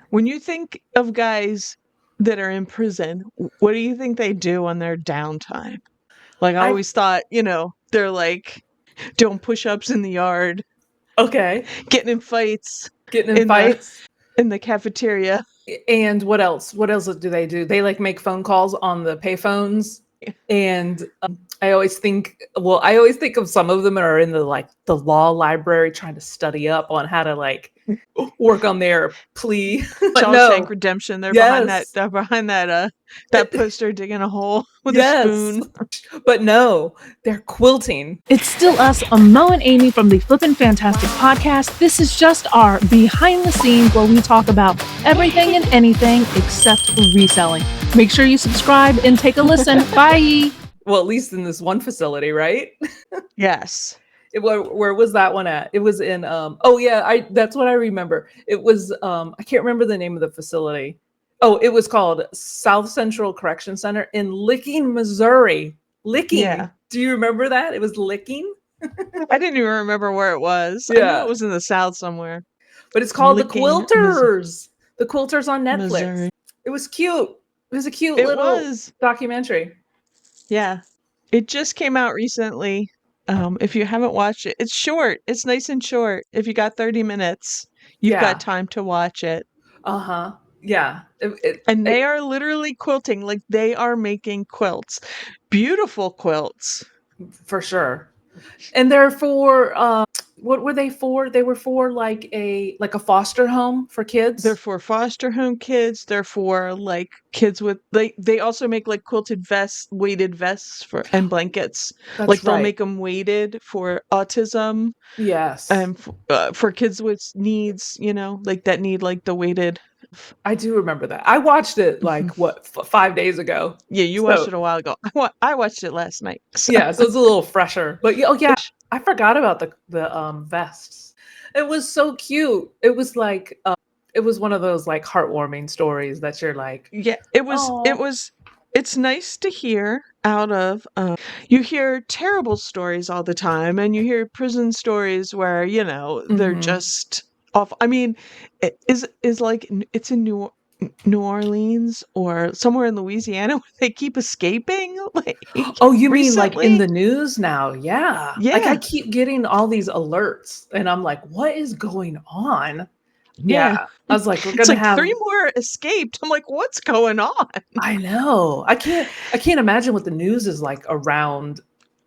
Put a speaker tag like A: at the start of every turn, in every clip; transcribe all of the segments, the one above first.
A: When you think of guys that are in prison, what do you think they do on their downtime? Like, I
B: I
A: always thought, they're like doing push-ups in the yard,
B: Okay.
A: getting in fights
B: Getting in
A: in the
B: fights.
A: in the cafeteria.
B: And what else? What else do they do? They like make phone calls on the payphones. And I always think of some of them are in the law library trying to study up on how to like work on their plea. But
A: Shawshank
B: no,
A: Redemption. They're behind that.
B: yes,
A: They're behind that poster, digging a hole with a
B: yes,
A: spoon.
B: but no, they're quilting.
C: It's still us, Mo and Amy from the Flippin' Fantastic podcast. This is just our behind the scenes where we talk about everything and anything except reselling. Make sure you subscribe and take a listen. Bye.
B: Well, at least in this one facility, right?
A: Yes.
B: Where was that one at? It was in oh yeah, I that's what I remember. It was I can't remember the name of the facility. Oh, it was called South Central Correction Center in Licking, Missouri. Licking.
A: Yeah.
B: Do you remember that? It was Licking.
A: I didn't even remember where it was. I knew
B: Yeah.
A: it was in the South somewhere.
B: But it's called
A: Licking,
B: The Quilters. The Quilters on Netflix.
A: Missouri.
B: It was cute. It was a cute
A: It
B: little
A: was.
B: documentary.
A: Yeah. It just came out recently. If you haven't watched it, it's short. It's nice and short. If you got 30 minutes, you've got time to watch it.
B: Uh-huh. Yeah.
A: And they are literally quilting. Like, they are making quilts. Beautiful quilts.
B: For sure. And they're for what were they for? They were for like a foster home for kids.
A: They're for foster home kids. They're for like kids with they also make like quilted vests, weighted vests and blankets.
B: That's
A: like they'll
B: right.
A: make them weighted for autism.
B: Yes.
A: And for kids with needs, like that need like the weighted.
B: I do remember that. I watched it like 5 days ago.
A: Yeah, you watched it a while ago. I watched it last night. So.
B: Yeah, so it's a little fresher. But oh yeah, I forgot about the vests. It was so cute. It was like it was one of those like heartwarming stories that you're like,
A: yeah, it was. It's nice to hear out of. You hear terrible stories all the time, and you hear prison stories where they're just off. I mean, is like it's in New Orleans or somewhere in Louisiana where they keep escaping. Like,
B: oh, you mean
A: recently?
B: like in the news now? Yeah. Like I keep getting all these alerts, and I'm like, what is going on? Yeah. I was like, we're gonna have
A: 3 more escaped. I'm like, what's going on?
B: I know. I can't imagine what the news is like around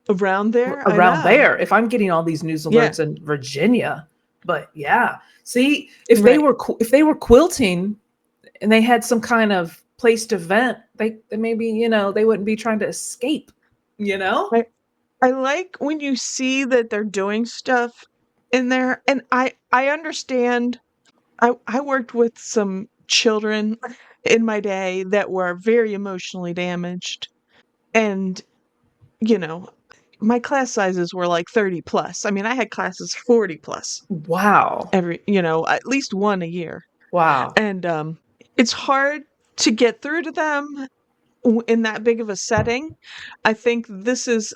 A: there.
B: There. If I'm getting all these news alerts in Virginia, but yeah. See, if they were quilting and they had some kind of place to vent, they maybe they wouldn't be trying to escape.
A: I like when you see that they're doing stuff in there, and I understand. I worked with some children in my day that were very emotionally damaged, and my class sizes were like 30 plus. I mean, I had classes 40 plus.
B: Wow.
A: At least one a year.
B: Wow.
A: And it's hard to get through to them in that big of a setting. I think this is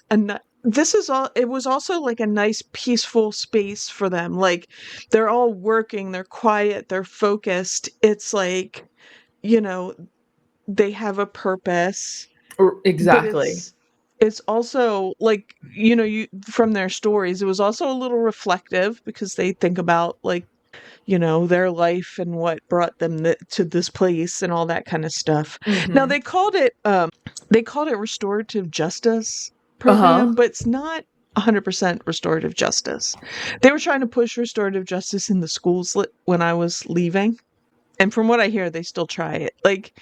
A: all. It was also like a nice peaceful space for them. Like, they're all working, they're quiet, they're focused. It's like, they have a purpose.
B: Exactly.
A: It's also like, you from their stories, it was also a little reflective because they think about like, their life and what brought them to this place and all that kind of stuff.
B: Mm-hmm.
A: Now they called it restorative justice program, but it's not 100% restorative justice. They were trying to push restorative justice in the schools when I was leaving. And from what I hear, they still try it. Like,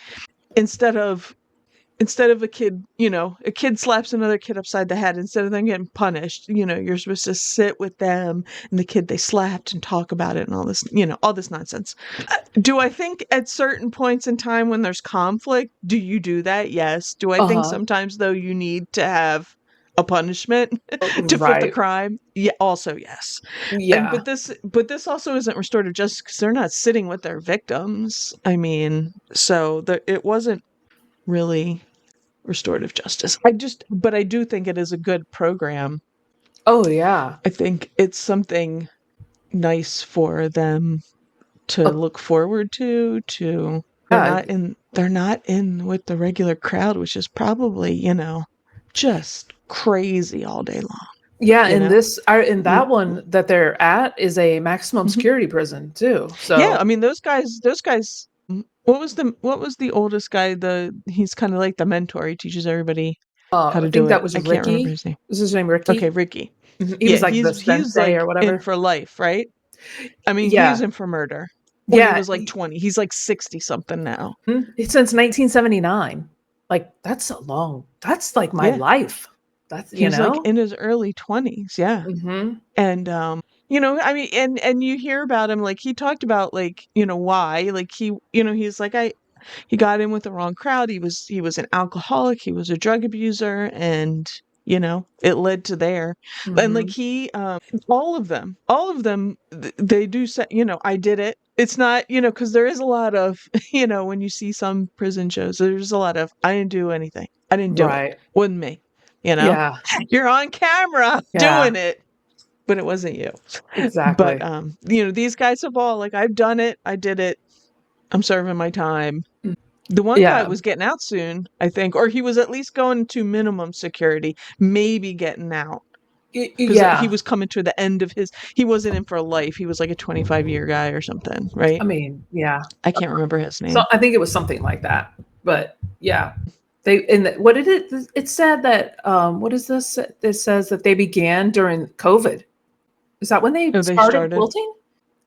A: instead of a kid, a kid slaps another kid upside the head, instead of them getting punished, you're supposed to sit with them and the kid they slapped and talk about it and all this, all this nonsense. Do I think at certain points in time when there's conflict, do you do that? Yes. Do I think sometimes, though, you need to have a punishment to flip the crime? Yeah. Also, yes.
B: Yeah.
A: But this also isn't restorative justice because they're not sitting with their victims. I mean, so it wasn't really restorative justice. But I do think it is a good program.
B: Oh yeah.
A: I think it's something nice for them to look forward to. They're not in with the regular crowd, which is probably, just crazy all day long.
B: Yeah,
A: you
B: and
A: know?
B: that one that they're at is a maximum security prison too. So
A: Yeah, I mean those guys. What was the oldest guy? He's kind of like the mentor. He teaches everybody how to
B: I
A: do
B: think that
A: it.
B: was
A: I can't remember
B: Ricky.
A: his name.
B: Is his name Ricky?
A: Okay, Ricky.
B: He
A: Yeah,
B: was like the
A: he's
B: sensei
A: like
B: or
A: in
B: whatever.
A: for life, right? I mean, he was
B: Yeah.
A: in for murder when he
B: Yeah.
A: was like 20. He's like 60 something now.
B: Since 1979. Like that's like my
A: Yeah.
B: life. That's
A: He was like in his early 20s, yeah.
B: Mhm.
A: And I mean, and you hear about him, like he talked about like, why, like he's like he got in with the wrong crowd. He was an alcoholic, he was a drug abuser, and it led to there. And like he all of them they do say, I did it. It's not, because there is a lot of, when you see some prison shows, there's a lot of, I didn't do anything. I didn't do it. Wasn't me.
B: Yeah.
A: You're on camera doing it, but it wasn't you.
B: Exactly.
A: But these guys have all, like, I've done it, I did it, I'm serving my time. The one guy was getting out soon, I think, or he was at least going to minimum security, maybe getting out. Because he was coming to the end of he wasn't in for life. He was like a 25-year guy or something, right?
B: I mean, yeah.
A: I can't remember his name.
B: So I think it was something like that. But yeah. What did it said that what is this? It says that they began during COVID. Is that when they started quilting?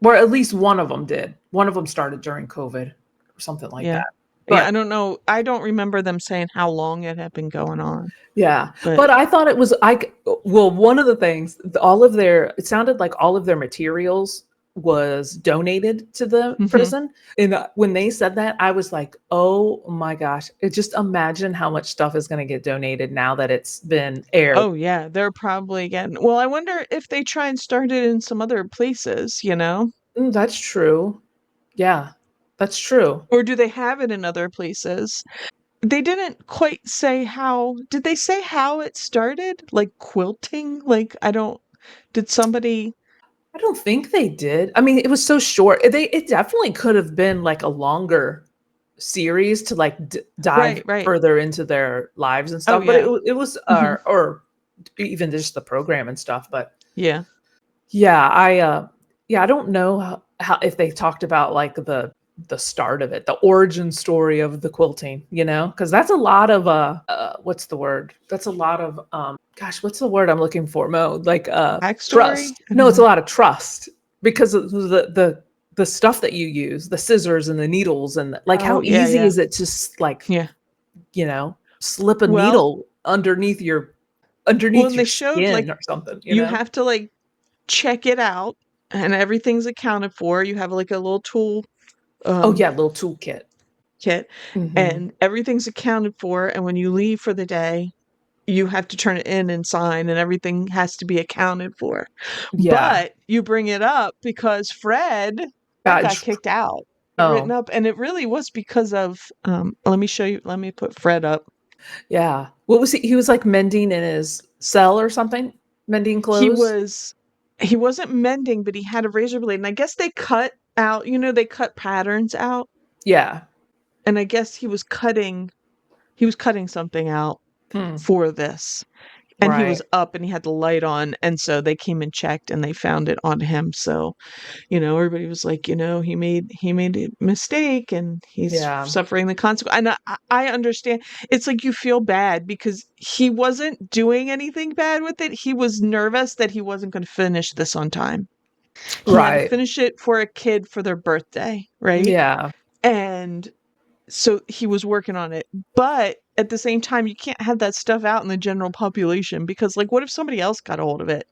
B: Or at least one of them did. One of them started during COVID or something like that.
A: But, I don't know. I don't remember them saying how long it had been going on.
B: Yeah. But I thought it was one of the things, it sounded like all of their materials was donated to the prison. And when they said that, I was like, oh my gosh, just imagine how much stuff is going to get donated now that it's been aired.
A: Oh yeah, they're probably getting, well, I wonder if they try and start it in some other places,
B: That's true. Yeah, that's true.
A: Or do they have it in other places? They didn't quite say how. Did they say how it started? Like quilting? Like, did somebody?
B: I don't think they did. I mean, it was so short. It definitely could have been like a longer series to like dive further into their lives and stuff.
A: Oh, yeah.
B: But it was, or even just the program and stuff. But
A: yeah,
B: I don't know how if they talked about like the start of it, the origin story of the quilting, because that's a lot of what's the word? That's a lot of gosh, what's the word I'm looking for, Mo? Like
A: backstory?
B: Trust. No, it's a lot of trust because of the stuff that you use, the scissors and the needles, and like how easy is it to like slip a needle underneath your
A: they showed
B: skin
A: like
B: or something.
A: You know? Have to like check it out, and everything's accounted for. You have like a little tool.
B: Little toolkit.
A: And everything's accounted for. And when you leave for the day, you have to turn it in and sign, and everything has to be accounted for. Yeah. But you bring it up because Fred got kicked out. Written up, and it really was because of. Let me show you. Let me put Fred up.
B: Yeah. What was he? He was like mending in his cell or something. Mending clothes.
A: He wasn't mending, but he had a razor blade, and I guess they cut out. They cut patterns out.
B: Yeah.
A: And I guess he was cutting something out for this. And he was up and he had the light on. And so they came and checked and they found it on him. So, everybody was like, he made a mistake and he's suffering the consequence. And I understand. It's like you feel bad because he wasn't doing anything bad with it. He was nervous that he wasn't going to finish this on time. He had to finish it for a kid for their birthday. Right.
B: Yeah.
A: And so he was working on it, but at the same time, you can't have that stuff out in the general population because, like, what if somebody else got a hold of it?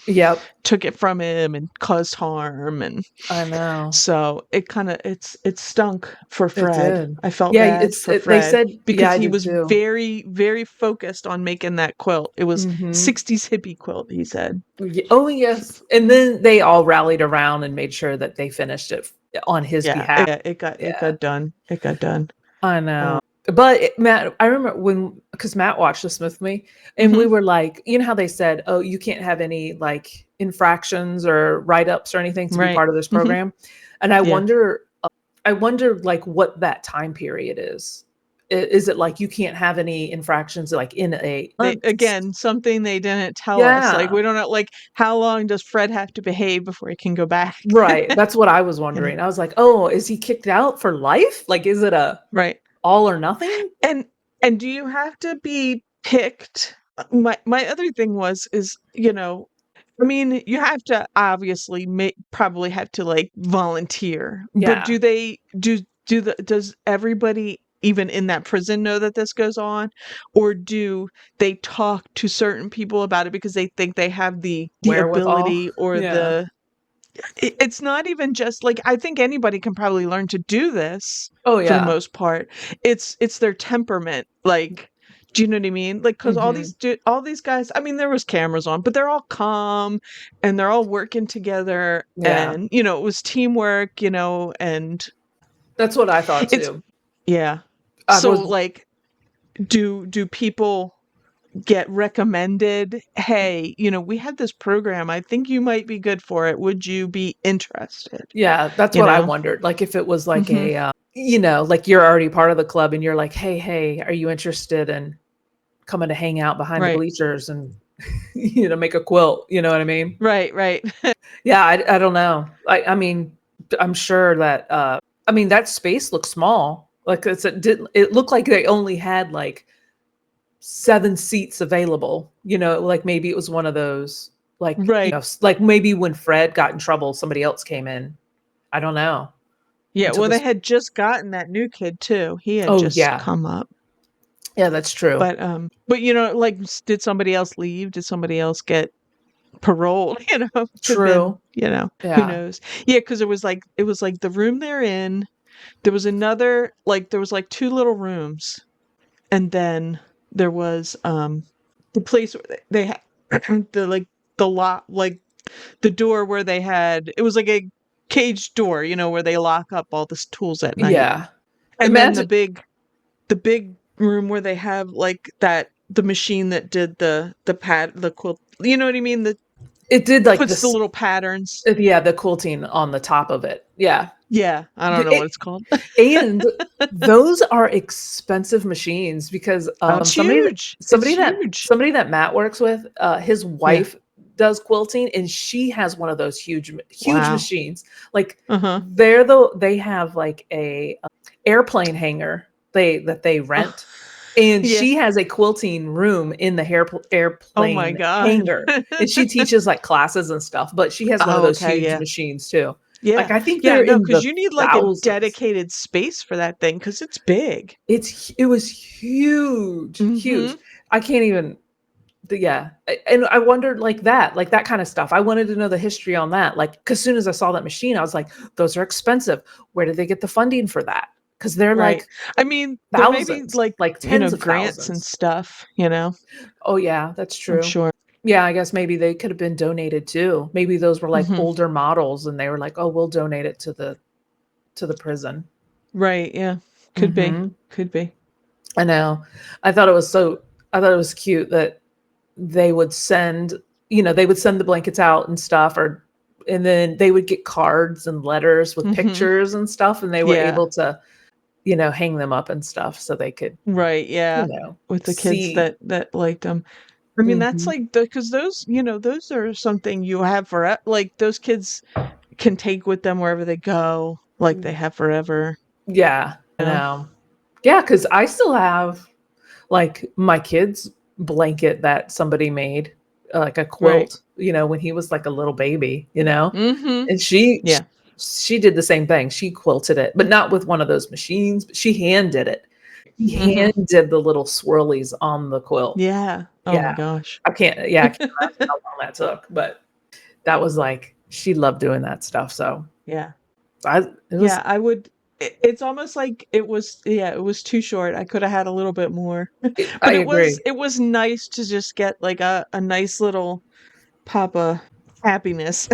B: Yep,
A: took it from him and caused harm, and
B: I know.
A: So it kind of it stunk for Fred. I felt bad for Fred.
B: They said
A: because he was very, very focused on making that quilt. It was 60s hippie quilt. He said,
B: "Oh yes," and then they all rallied around and made sure that they finished it on his behalf.
A: Yeah, it got done. It got done.
B: I know. But Matt, I remember because Matt watched this with me, and we were like, how they said, oh, you can't have any like infractions or write-ups or anything to be part of this program. And I wonder like what that time period is. Is it like you can't have any infractions like in a month?
A: Again, something they didn't tell us. Like, we don't know, like, how long does Fred have to behave before he can go back?
B: Right. That's what I was wondering. I was like, oh, is he kicked out for life? Like, is it a all or nothing?
A: And do you have to be picked? My other thing is, you know, I mean, you have to obviously probably have to like volunteer, but does everybody even in that prison know that this goes on, or do they talk to certain people about it because they think they have the ability or it's not even just like, I think anybody can probably learn to do this for the most part. It's their temperament. Like, do you know what I mean? Like, because all these guys, I mean, there was cameras on, but they're all calm and they're all working together. And, you know, it was teamwork, you know, and
B: that's what I thought too.
A: Yeah. So like, do people get recommended, hey, you know, we had this program, I think you might be good for it, would you be interested?
B: Yeah, that's what I wondered. Like, if it was like a you know, like you're already part of the club and you're like, hey, are you interested in coming to hang out behind the bleachers and you know, make a quilt, you know what I mean?
A: Right.
B: Yeah, I don't know. I mean, I'm sure that I mean, that space looks small. Like, it looked like they only had like 7 seats available, you know, like maybe it was one of those, like, you know, like maybe when Fred got in trouble, somebody else came in. I don't know.
A: Yeah, well, they had just gotten that new kid too. He had just come up.
B: Yeah, that's true.
A: But you know, like, did somebody else leave? Did somebody else get paroled? You know,
B: true.
A: You know, who knows? Yeah, because it was like the room they're in. There was another, like, there was like 2 little rooms, and then there was the place where they had the lot, like the door where they had, it was like a caged door, you know, where they lock up all the tools at night.
B: Yeah.
A: And then the big room where they have like the machine that did the quilt, you know what I mean?
B: It did like
A: puts the little patterns.
B: Yeah, the quilting on the top of it. Yeah.
A: Yeah, I don't know what it's called.
B: And those are expensive machines because somebody that Matt works with, his wife does quilting, and she has one of those huge machines. Like, they have like a airplane hangar that they rent. And she has a quilting room in the airplane hangar. And she teaches like classes and stuff, but she has one of those huge machines too.
A: Yeah.
B: Like, I think
A: because you need like a dedicated space for that thing because it's big.
B: It was huge, huge. I can't even. And I wondered like that kind of stuff. I wanted to know the history on that. Like, as soon as I saw that machine, I was like, those are expensive. Where did they get the funding for that? Because they're like,
A: I mean,
B: thousands,
A: maybe like
B: tens of
A: grants
B: thousands
A: and stuff, you know?
B: Oh yeah, that's true.
A: I'm sure.
B: Yeah, I guess maybe they could have been donated too. Maybe those were like older models and they were like, oh, we'll donate it to the prison.
A: Right. Yeah. Could be.
B: I know. I thought it was cute that they would send the blankets out and stuff, and then they would get cards and letters with pictures and stuff, and they were able to, you know, hang them up and stuff so they could,
A: you know, with the kids that liked them. I mean, that's like, because those, you know, those are something you have forever. Like, those kids can take with them wherever they go, like they have forever.
B: Yeah, I know. Yeah, because I still have like my kid's blanket that somebody made, like a quilt, you know, when he was like a little baby, you know, and she did the same thing. She quilted it, but not with one of those machines, but she hand did it. Hand did the little swirlies on the quilt.
A: Yeah. Oh my gosh.
B: I can't imagine how long that took, but that was like, she loved doing that stuff. So
A: I would. It's almost like it was too short. I could have had a little bit more. But it was nice to just get like a nice little pop of happiness,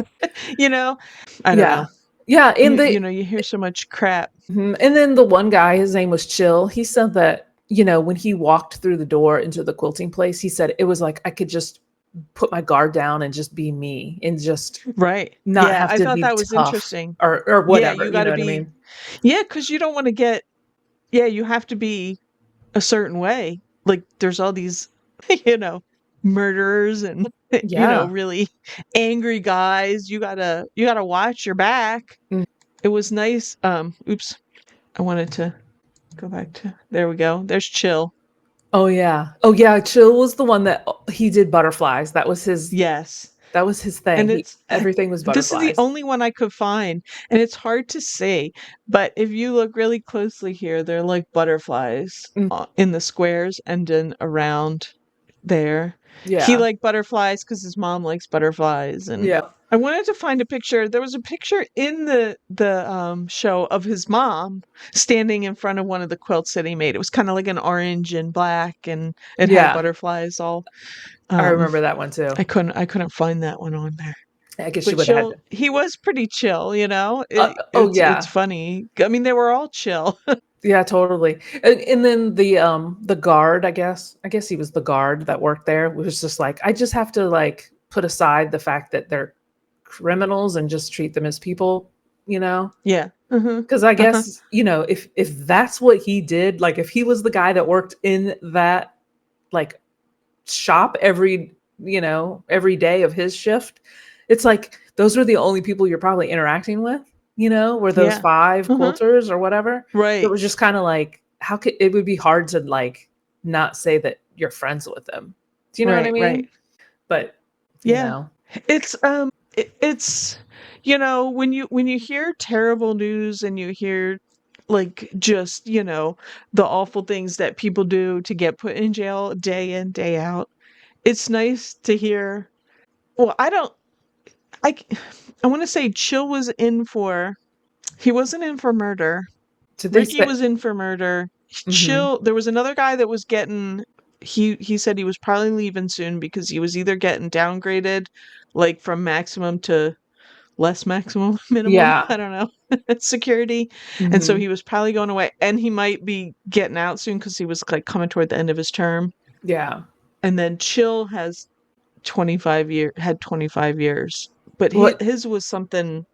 A: you know? I don't know.
B: Yeah, and
A: you know, you hear so much crap.
B: And then the one guy, his name was Chill. He said that, you know, when he walked through the door into the quilting place, he said it was like I could just put my guard down and just be me and just
A: Right.
B: not
A: Yeah,
B: have
A: I
B: to
A: thought
B: be
A: that was
B: tough
A: interesting.
B: or
A: Yeah,
B: whatever.
A: you
B: You
A: got
B: know
A: to
B: what I
A: be.
B: mean?
A: Yeah, because you don't want to get. Yeah, you have to be a certain way. Like there's all these, you know, murderers and
B: Yeah.
A: really angry guys. You gotta watch your back.
B: Mm.
A: It was nice. Oops, I wanted to go back to. There we go. There's Chill.
B: Oh yeah. Oh yeah. Chill was the one that he did butterflies. That was his.
A: Yes.
B: That was his thing.
A: And it's
B: Everything was
A: this is the
B: butterflies.
A: only one I could find, and it's hard to see. But if you look really closely here, they're like butterflies
B: Mm.
A: in the squares and then around there. He
B: Yeah.
A: liked butterflies because his mom likes butterflies, and
B: Yeah.
A: I wanted to find a picture. There was a picture in the show of his mom standing in front of one of the quilts that he made. It was kind of like an orange and black, and it had
B: Yeah.
A: butterflies all.
B: I remember that one too.
A: I couldn't find that one on there.
B: I guess you
A: But
B: would have had
A: Chill, he was pretty chill, you know?
B: oh yeah.
A: It's funny. I mean, they were all chill.
B: Yeah, totally. And then the guard, I guess he was the guard that worked there, was just like, I just have to like put aside the fact that they're criminals and just treat them as people, you know?
A: Yeah.
B: Because I guess, you know, if that's what he did, like if he was the guy that worked in that like shop every day of his shift, it's like those are the only people you're probably interacting with, you know, were those
A: Yeah.
B: 5 quilters or whatever.
A: Right.
B: It was just kind of like, it would be hard to like not say that you're friends with them. Do you know what I mean?
A: Right.
B: But
A: Yeah.
B: you know.
A: It's you know, when you hear terrible news and you hear like just, you know, the awful things that people do to get put in jail day in, day out, it's nice to hear. Well, I want to say Chill was in for. He wasn't in for murder.
B: Did they
A: Ricky was in for murder. Chill. There was another guy that was getting. He said he was probably leaving soon because he was either getting downgraded, like from maximum to less maximum minimum.
B: Yeah.
A: I don't know security, and so he was probably going away, and he might be getting out soon because he was like coming toward the end of his term.
B: Yeah.
A: And then Chill has 25 years, but his was something.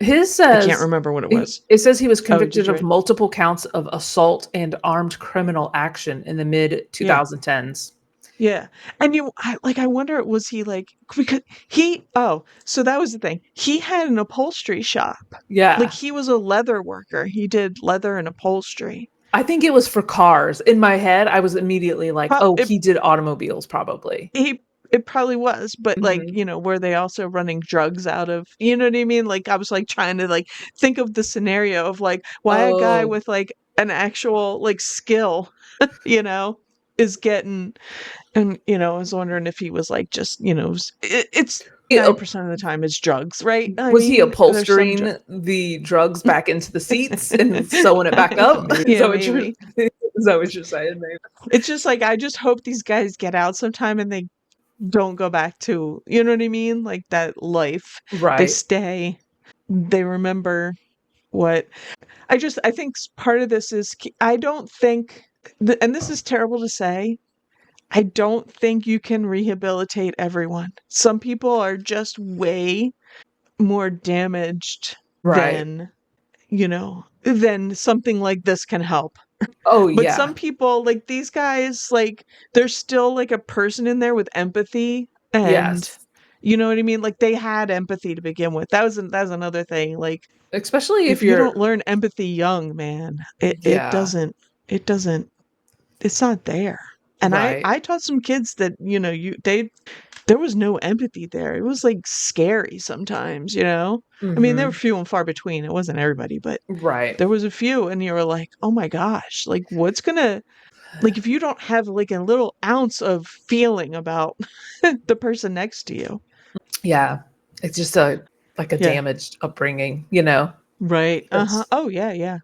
B: His says,
A: I can't remember what it was.
B: It says he was convicted
A: you
B: of
A: read?
B: multiple counts of assault and armed criminal action in the mid 2010s.
A: Yeah. And I wonder, was he like, because so that was the thing. He had an upholstery shop.
B: Yeah.
A: Like he was a leather worker. He did leather and upholstery.
B: I think it was for cars. In my head, I was immediately like, he did automobiles probably.
A: It probably was, but like, you know, were they also running drugs out of, you know what I mean? Like I was like trying to like think of the scenario of like why a guy with like an actual like skill, you know, is getting, and you know, I was wondering if he was like just, you know, it's 90% of the time it's drugs, right?
B: Was he upholstering the drugs back into the seats and sewing it back up?
A: Yeah, maybe.
B: Is that what you're saying? Maybe.
A: It's just like I just hope these guys get out sometime and they don't go back to, you know what I mean? Like that life.
B: Right.
A: They stay. They remember what. I think part of this is, I don't think, and this is terrible to say, I don't think you can rehabilitate everyone. Some people are just way more damaged than, you know, than something like this can help.
B: Oh, yeah.
A: But some people, like these guys, like there's still like a person in there with empathy, and you know what I mean? Like they had empathy to begin with. That's another thing. Like
B: especially
A: if you don't learn empathy young, man, it doesn't, it's not there. And I taught some kids that, you know, there was no empathy there. It was like scary sometimes, you know? I mean, they were few and far between. It wasn't everybody, but there was a few, and you were like, oh my gosh, like what's gonna, like if you don't have like a little ounce of feeling about the person next to you.
B: Yeah. It's just a damaged upbringing, you know?
A: Right. Oh yeah.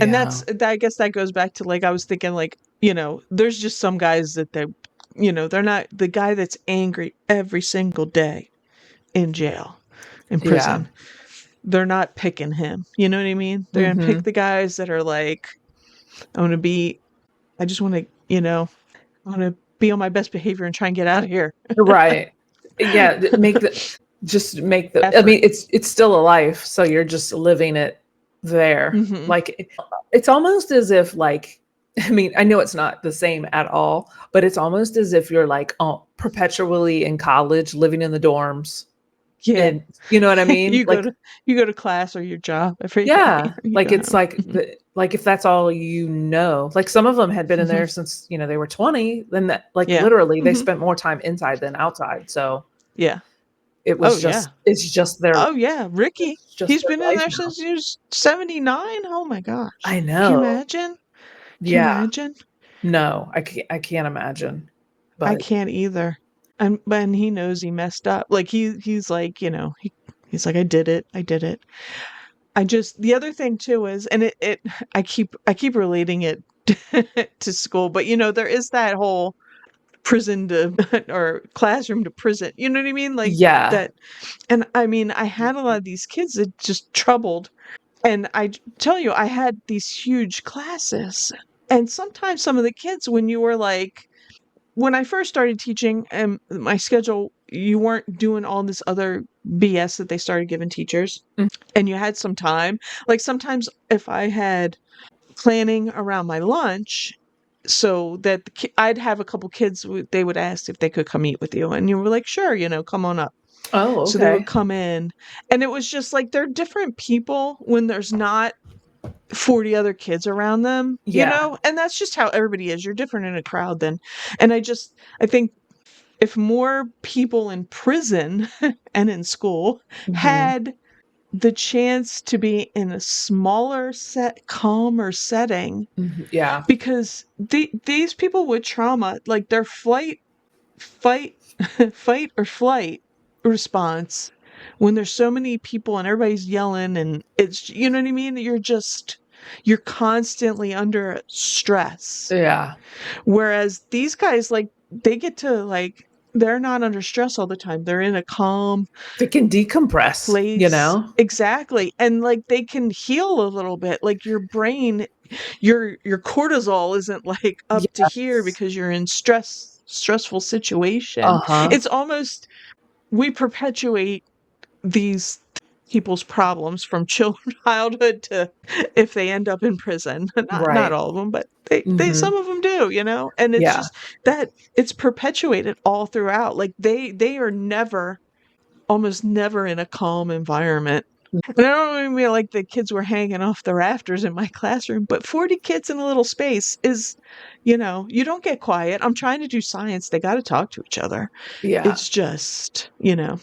A: And I guess that goes back to like, I was thinking like, you know, there's just some guys that you know, they're not the guy that's angry every single day in jail, in prison. Yeah. They're not picking him. You know what I mean? They're going to pick the guys that are like, I just want to, you know, I want to be on my best behavior and try and get out of here.
B: Right. make the
A: Effort.
B: I mean, it's still a life, so you're just living it there.
A: Mhm.
B: Like it's almost as if like, I mean, I know it's not the same at all, but it's almost as if you're like perpetually in college, living in the dorms.
A: Yeah.
B: And you know what I mean?
A: You
B: Like,
A: go to class or your job every day.
B: yeah,
A: You
B: like
A: go
B: it's
A: home.
B: like like if that's all you know. Like some of them had been in there since, you know, they were 20, then that like
A: Yeah.
B: literally they spent more time inside than outside. So
A: Yeah.
B: it
A: Oh,
B: was
A: yeah.
B: it's just their
A: Oh, yeah. Ricky,
B: it's just
A: he's
B: their
A: been in
B: life
A: there
B: now.
A: since he was 79. Oh, my gosh.
B: I
A: Can you
B: know.
A: imagine? Can you
B: Yeah.
A: imagine?
B: No, I can't imagine.
A: I
B: But
A: can't either. And when he knows he messed up, like he's like, you know, he's like, I did it. The other thing too is, and I keep relating it to school, but you know, there is that whole prison to or classroom to prison. You know what I mean? Like
B: yeah.
A: that. And I mean, I had a lot of these kids that just troubled. And tell you, I had these huge classes. And sometimes some of the kids, when I first started teaching and my schedule, you weren't doing all this other BS that they started giving teachers, and you had some time. Like sometimes if I had planning around my lunch, so that I'd have a couple kids, they would ask if they could come eat with you, and you were like, sure, you know, come on up.
B: Oh,
A: So they would
B: okay.
A: come in, and it was just like they're different people when there's not 40 other kids around them, you
B: Yeah.
A: know? And that's just how everybody is. You're different in a crowd then. And I think if more people in prison and in school had the chance to be in a smaller calmer setting,
B: Yeah.
A: because these people with trauma, like their fight, fight or flight response, when there's so many people and everybody's yelling and it's, you know what I mean? You're constantly under stress.
B: Yeah.
A: Whereas these guys, like, they get to, like, they're not under stress all the time. They're in a calm
B: They can decompress,
A: place.
B: you know?
A: Exactly. And like they can heal a little bit. Like your brain, your cortisol isn't like up to here because you're in stressful situation. It's almost, we perpetuate these people's problems from childhood to if they end up in prison. Not
B: Right.
A: all of them, but they some of them do, you know. And it's
B: Yeah.
A: just that it's perpetuated all throughout. Like they are almost never in a calm environment. And I don't even mean like the kids were hanging off the rafters in my classroom, but 40 kids in a little space is, you know, you don't get quiet. I'm trying to do science. They got to talk to each other.
B: Yeah.
A: It's just, you know,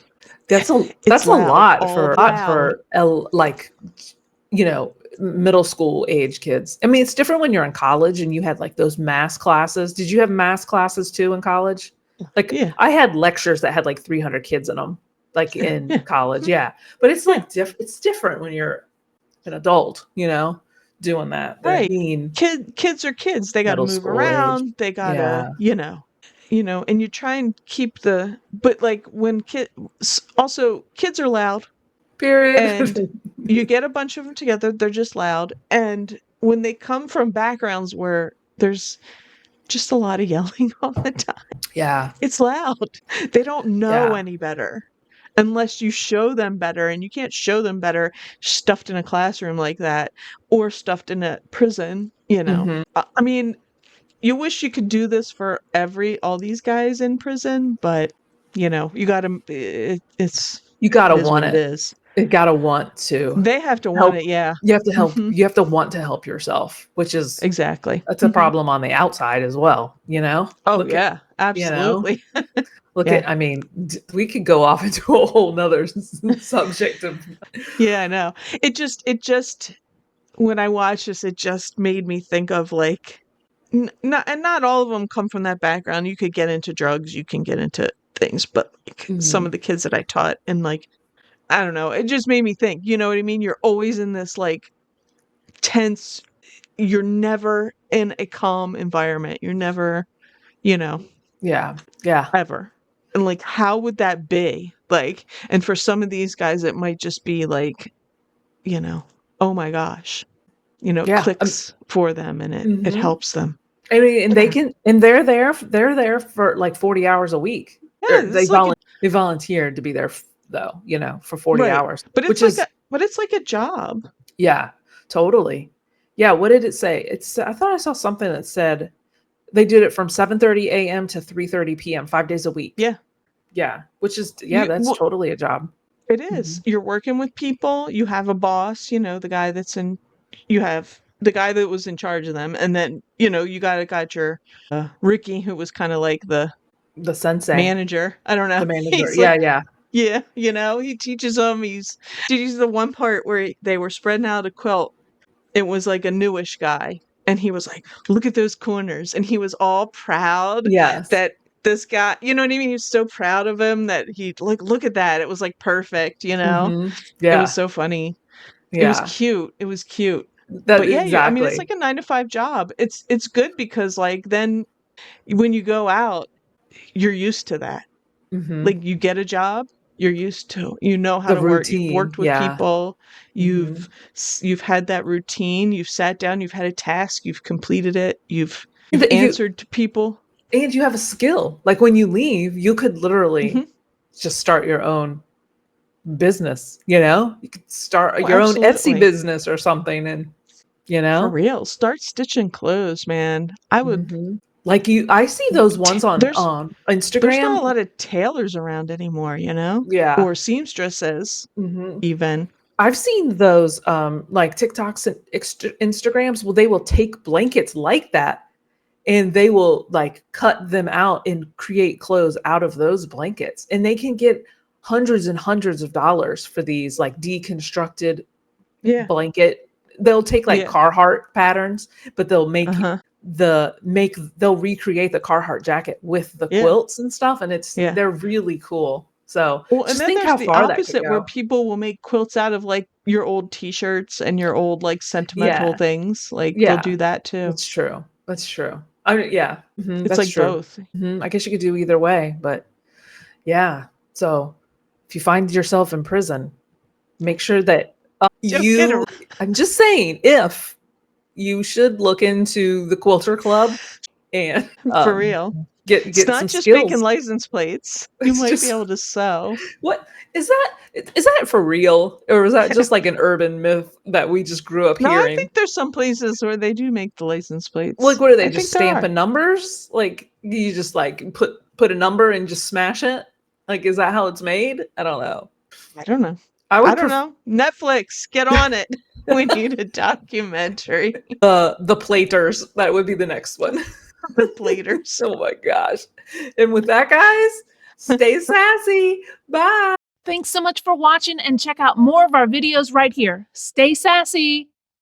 B: That's a
A: loud,
B: lot
A: all
B: for
A: loud.
B: like, you know, middle school age kids. I mean, it's different when you're in college and you had like those math classes. Did you have math classes too in college? Like
A: Yeah.
B: I had lectures that had like 300 kids in them, like in
A: Yeah.
B: college. Yeah. But it's like it's different when you're an adult, you know, doing that. than
A: Right.
B: being
A: Kids are kids. They got to
B: middle
A: move
B: school age.
A: around. They got to,
B: Yeah.
A: you know, and you try and keep but like when kids are loud.
B: Period.
A: And you get a bunch of them together, they're just loud. And when they come from backgrounds where there's just a lot of yelling all the time,
B: Yeah.
A: it's loud. They don't know
B: Yeah.
A: any better unless you show them better. And you can't show them better stuffed in a classroom like that or stuffed in a prison, you know. I mean, you wish you could do this for all these guys in prison, but you know, you got to, it's,
B: You gotta
A: it is
B: want
A: what
B: it.
A: it is.
B: You gotta want to.
A: They have to
B: help.
A: want it, yeah.
B: You have to help.
A: Mhm.
B: You have to want to help yourself, which is
A: Exactly.
B: that's a problem on the outside as well. You know.
A: Oh,
B: Look
A: yeah,
B: at, you know,
A: absolutely.
B: look
A: Yeah.
B: at. I mean, we could go off into a whole nother subject of.
A: Yeah, I know. It just when I watch this, it just made me think of like, not all of them come from that background. You could get into drugs, you can get into things, but like some of the kids that I taught, and like, I don't know, it just made me think. You know what I mean? You're always in this like tense. You're never in a calm environment. You're never, you know.
B: Yeah. Yeah.
A: Ever. And like, how would that be? Like, and for some of these guys, it might just be like, you know, oh my gosh, you know, it
B: Yeah.
A: clicks for them and it helps them.
B: I mean, and they can, and they're there for like 40 hours a week.
A: Yeah,
B: They
A: it's like
B: They volunteered to be there though, for 40
A: Right.
B: hours,
A: But
B: which
A: it's
B: is,
A: like a job.
B: yeah, totally. Yeah. What did it say? I thought I saw something that said they did it from 7:30 a.m. to 3:30 p.m., 5 days a week.
A: Yeah.
B: Yeah. Which is, that's
A: Well,
B: totally a job.
A: it is. You're working with people. You have a boss, the guy you have the guy that was in charge of them. And then, you got your Ricky, who was kind of like the
B: sensei,
A: manager. I don't know.
B: the manager.
A: He's
B: Yeah.
A: like,
B: Yeah.
A: yeah, he teaches them. He's the one part where they were spreading out a quilt. It was like a newish guy. And he was like, look at those corners. And he was all proud
B: Yes.
A: that this guy, you know what I mean? He was so proud of him that he like, look at that. It was like perfect,
B: Yeah.
A: It was so funny.
B: Yeah.
A: It was cute. It was cute.
B: That,
A: But yeah,
B: exactly.
A: it's like a 9 to 5 job. It's good because like then when you go out, you're used to that. Like you get a job, you're used to, how
B: The
A: to work. You've
B: routine,
A: worked with
B: yeah.
A: people. You've had that routine. You've sat down. You've had a task. You've completed it. You've answered to people.
B: And you have a skill. Like when you leave, you could literally just start your own business. You could start your own Etsy business or something, and
A: for real, start stitching clothes, man. I would.
B: Like I see those ones on Instagram.
A: There's not a lot of tailors around anymore,
B: Yeah.
A: or seamstresses, even.
B: I've seen those like TikToks and Instagrams. Well, they will take blankets like that and they will like cut them out and create clothes out of those blankets. And they can get hundreds and hundreds of dollars for these like deconstructed blanket. They'll take like Carhartt patterns, but they'll make they'll recreate the Carhartt jacket with the quilts and stuff, and they're really cool. So
A: just think how far that could go. Where people will make quilts out of like your old t-shirts and your old like sentimental things. Like they'll do that too.
B: That's true. That's true. It's
A: like
B: true.
A: both.
B: I guess you could do either way, but yeah. So if you find yourself in prison, make sure that I'm just saying, if you should look into the Quilter Club and
A: for real
B: get
A: it's not
B: some
A: just
B: skills.
A: making license plates. You might be able to sew.
B: What is that? Is that for real, or is that just like an urban myth that we just grew up hearing?
A: I think there's some places where they do make the license plates.
B: Like, what are they just stamping numbers? Like you just like put a number and just smash it? Like, is that how it's made? I don't know.
A: I don't know. Netflix, get on it. We need a documentary.
B: The Platers. That would be the next one.
A: The Platers.
B: Oh my gosh. And with that, guys, stay sassy. Bye.
C: Thanks so much for watching, and check out more of our videos right here. Stay sassy.